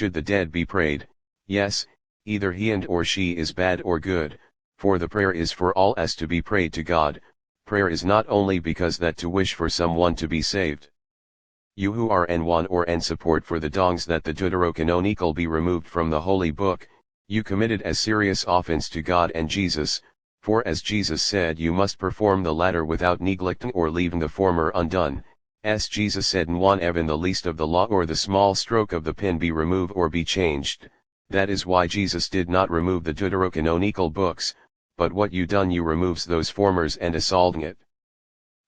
should the dead be prayed? Yes, either he and or she is bad or good, for the prayer is for all as to be prayed to God. Prayer is not only because that to wish for someone to be saved. You who are and one or and support for the dongs that the Deuterocanonical be removed from the holy book, you committed as serious offense to God and Jesus, for as Jesus said you must perform the latter without neglecting or leaving the former undone, as Jesus said in one even the least of the law or the small stroke of the pen be removed or be changed. That is why Jesus did not remove the Deuterocanonical books, but what you done you removes those formers and assaulting it.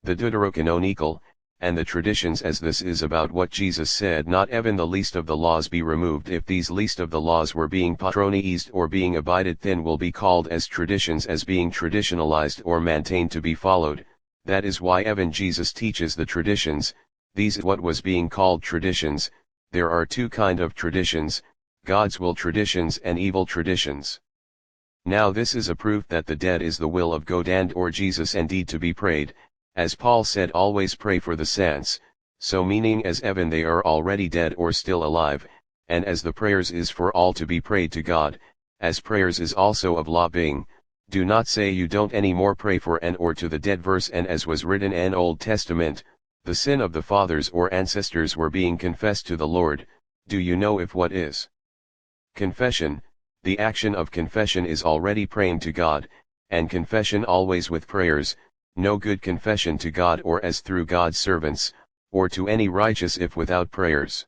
The Deuterocanonical, and the traditions as this is about what Jesus said not even the least of the laws be removed if these least of the laws were being patronized or being abided then will be called as traditions as being traditionalized or maintained to be followed, that is why even Jesus teaches the traditions, these what was being called traditions. There are two kind of traditions, God's will traditions and evil traditions. Now this is a proof that the dead is the will of God and or Jesus indeed to be prayed, as Paul said always pray for the saints, so meaning as even they are already dead or still alive, and as the prayers is for all to be prayed to God, as prayers is also of law being, do not say you don't any more pray for and or to the dead verse and as was written in Old Testament, the sin of the fathers or ancestors were being confessed to the Lord. Do you know if what is confession? The action of confession is already praying to God, and confession always with prayers, no good confession to God or as through God's servants, or to any righteous if without prayers.